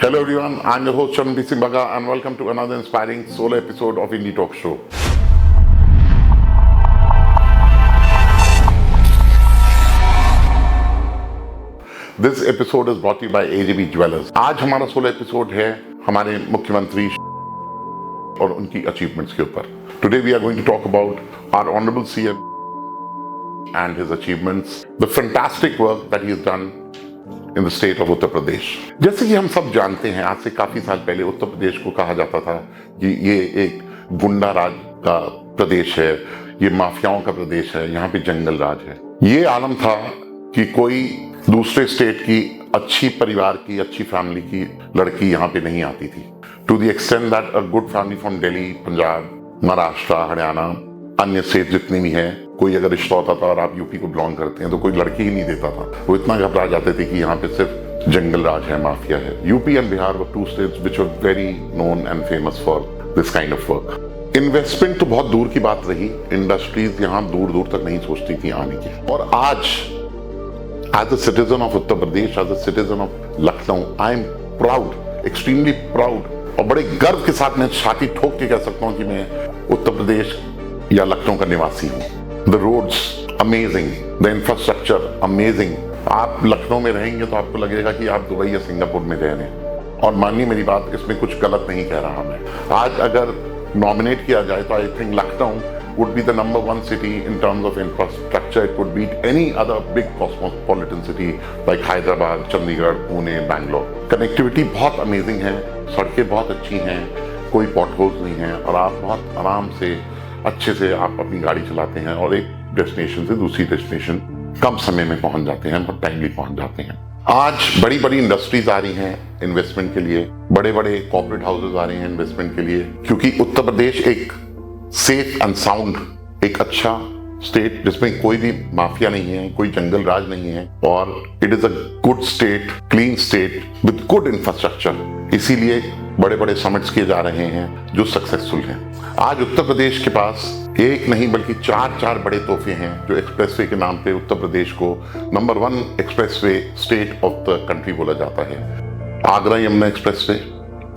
Hello everyone, I'm your host Charandeep Singh Baga and welcome to another inspiring solo episode of Indie Talk Show. This episode is brought to you by AJB Jewelers. आज हमारा solo episode है हमारे मुख्यमंत्री और उनकी achievements के ऊपर. Today we are going to talk about our honorable CM and his achievements, the fantastic work that he has done in the state of Uttar Pradesh. जैसे कि हम सब जानते हैं, आज से काफी साल पहले उत्तर प्रदेश को कहा जाता था कि ये एक गुंडा राज का प्रदेश है, ये माफियाओं का प्रदेश है, यहाँ पे जंगल राज है. ये आलम था कि कोई दूसरे स्टेट की अच्छी परिवार की, अच्छी फैमिली की लड़की यहाँ पे नहीं आती थी. To the extent that a good family from Delhi, Punjab, Maharashtra, Haryana, अन्य स्टेट जितनी भी हैं, कोई अगर रिश्ता होता था और आप यूपी को बिलोंग करते हैं तो कोई लड़की ही नहीं देता था. वो इतना घबरा जाते थे कि यहाँ पे सिर्फ जंगल राज है, माफिया है. UP and Bihar were two states which were very known and famous for this kind of work. Investment तो बहुत दूर की बात रही, इंडस्ट्रीज यहाँ दूर दूर तक नहीं सोचती थी आने की. और आज as a citizen of Uttar Pradesh, as a citizen of Lucknow, I am proud, extremely proud, और बड़े गर्व के साथ मैं छाती ठोक के कह सकता हूँ कि मैं उत्तर प्रदेश या लखनऊ का निवासी हूँ. The roads amazing, the infrastructure amazing. आप लखनऊ में रहेंगे तो आपको लगेगा कि आप दुबई या सिंगापुर में रह रहे हैं. और मानिए मेरी बात, इसमें कुछ गलत नहीं कह रहा मैं. आज अगर नॉमिनेट किया जाए तो I think Lucknow would be the number one city in terms of infrastructure. It would beat any other big cosmopolitan city like Hyderabad, Chandigarh, Pune, Bangalore. Connectivity बहुत अमेजिंग है, सड़कें बहुत अच्छी हैं, कोई पॉटहोल्स नहीं हैं, और आप बहुत आराम से अच्छे से आप अपनी गाड़ी चलाते हैं और एक डेस्टिनेशन से दूसरी डेस्टिनेशन कम समय में पहुंच जाते हैं, बहुत टाइमली पहुंच जाते हैं. आज बड़ी बड़ी इंडस्ट्रीज आ रही हैं इन्वेस्टमेंट के लिए, बड़े बड़े कॉर्पोरेट हाउसेज आ रहे हैं इन्वेस्टमेंट के लिए, क्योंकि उत्तर प्रदेश एक सेफ एंड साउंड, एक अच्छा स्टेट जिसमें कोई भी माफिया नहीं है, कोई जंगल राज नहीं है, और it is a good state, clean state with good infrastructure. इसीलिए बड़े बड़े समिट्स किए जा रहे हैं जो सक्सेसफुल हैं. आज उत्तर प्रदेश के पास एक नहीं बल्कि चार बड़े तोहफे हैं जो एक्सप्रेसवे के नाम पे उत्तर प्रदेश को number 1 expressway state of the country बोला जाता है. Agra Yamuna expressway,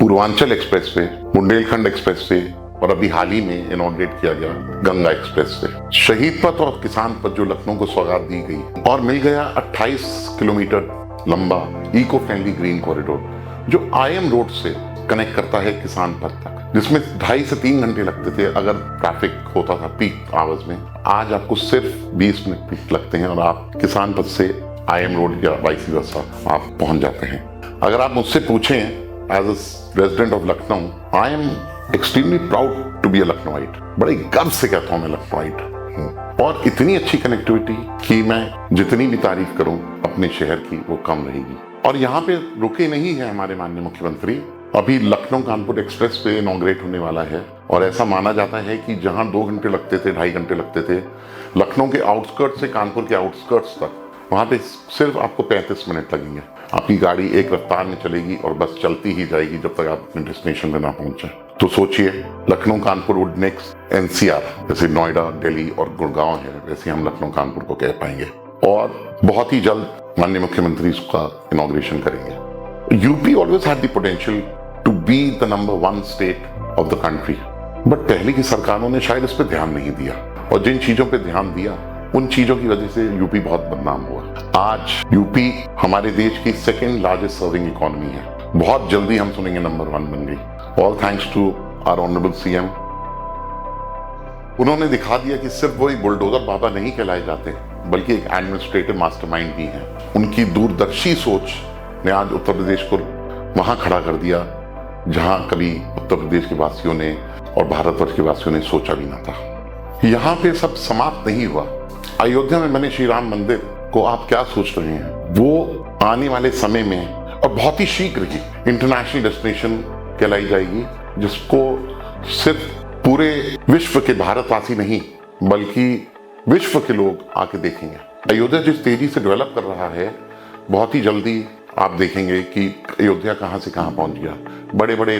Purvanchal expressway, Bundelkhand expressway, और अभी हाल ही में इनॉग्रेट किया गया गंगा एक्सप्रेसवे. शहीद पथ और किसान पथ जो लखनऊ को सौगात दी गई, और मिल गया 28 किलोमीटर लंबा इको फ्रेंडली ग्रीन कॉरिडोर जो IM रोड से कनेक्ट करता है किसान पथ तक, जिसमें 2.5 से 3 घंटे लगते थे अगर ट्रैफिक होता था पीक आवर्स में. आज आपको सिर्फ 20 मिनट लगते हैं और आप किसान पथ से IM रोड या वाइस वर्सा आप पहुंच जाते हैं. अगर आप मुझसे पूछें as a resident of Lucknow, I am extremely proud to be a Lucknowite. बड़े गर्व से कहता हूं मैं लखनऊइट हूं. और इतनी अच्छी कनेक्टिविटी कि मैं जितनी भी तारीफ करूं अपने शहर की वो कम रहेगी. और यहाँ पे रुके नहीं है हमारे माननीय मुख्यमंत्री. अभी लखनऊ कानपुर एक्सप्रेस पे इनॉग्रेट होने वाला है, और ऐसा माना जाता है कि जहां 2 घंटे लगते थे, 2.5 घंटे लगते थे लखनऊ के आउटस्कर्ट से कानपुर के आउटस्कर्ट्स तक, वहां पे सिर्फ आपको 35 मिनट लगेंगे. आपकी गाड़ी एक रफ्तार में चलेगी और बस चलती ही जाएगी जब तक आप अपने डेस्टिनेशन पे ना पहुंचे. तो सोचिए, Lucknow Kanpur would next NCR, जैसे नोएडा, दिल्ली और गुड़गांव है, वैसे हम लखनऊ कानपुर को कह पाएंगे. और बहुत ही जल्द माननीय मुख्यमंत्री इसका इनॉग्रेशन करेंगे. UP always had the potential to be the number 1 state of the country, but पहले की सरकारों ने शायद इस पर ध्यान नहीं दिया, और जिन चीजों पर ध्यान दिया उन चीजों की वजह से यूपी बहुत बदनाम हुआ. आज यूपी हमारे देश की 2nd लार्जेस्ट सर्विंग इकोनॉमी है. बहुत जल्दी हम सुनेंगे नंबर 1 बन गई. All thanks to our honourable CM. उन्होंने दिखा दिया कि सिर्फ वही बुलडोजर बाबा नहीं कहलाए जाते, बल्कि एक एडमिनिस्ट्रेटिव मास्टरमाइंड भी हैं. उनकी दूरदर्शी सोच ने आज उत्तर प्रदेश को वहां खड़ा कर दिया जहां कभी उत्तर प्रदेश के वासियों ने और भारतवर्ष के वासियों ने सोचा भी ना था. यहाँ पे सब समाप्त नहीं हुआ. अयोध्या में बने श्री राम मंदिर को आप क्या सोच रहे हैं, वो आने वाले समय में और बहुत ही शीघ्र ही इंटरनेशनल डेस्टिनेशन कहलाई जाएगी, जिसको सिर्फ पूरे विश्व के भारतवासी नहीं बल्कि विश्व के लोग आके देखेंगे. अयोध्या जिस तेजी से डेवलप कर रहा है, बहुत ही जल्दी आप देखेंगे कि अयोध्या कहां से कहां पहुंच गया. बड़े बड़े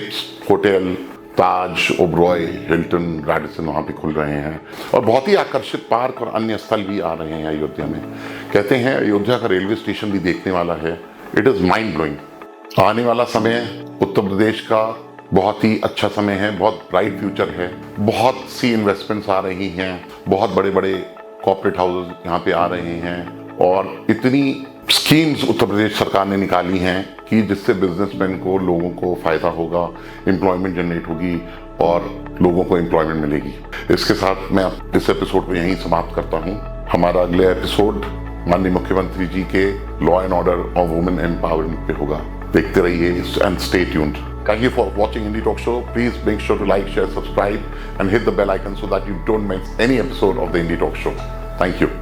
होटल, ताज, ओबरॉय, हिल्टन, रैडिसन वहाँ पे खुल रहे हैं, और बहुत ही आकर्षित पार्क और अन्य स्थल भी आ रहे हैं अयोध्या में. कहते हैं अयोध्या का रेलवे स्टेशन भी देखने वाला है. It is mind blowing. आने वाला समय उत्तर प्रदेश का बहुत ही अच्छा समय है, बहुत ब्राइट फ्यूचर है। बहुत सी इन्वेस्टमेंट्स आ रही हैं, बहुत बड़े बड़े कॉर्पोरेट हाउसेस यहाँ पे आ रहे हैं और इतनी स्कीम्स उत्तर प्रदेश सरकार ने निकाली हैं कि जिससे बिजनेसमैन को, लोगों को फ़ायदा होगा, एम्प्लॉयमेंट जनरेट होगी और लोगों को एम्प्लॉयमेंट मिलेगी। इसके साथ मैं इस एपिसोड को यहीं समाप्त करता हूँ। हमारा अगले एपिसोड माननीय मुख्यमंत्री जी के लॉ एंड ऑर्डर और वुमेन एम्पावरमेंट पे होगा। देखते रहिए and stay tuned. Thank you for watching Indie Talk Show. Please make sure to like, share, subscribe and hit the bell icon so that you don't miss any episode of the Indie Talk Show. Thank you.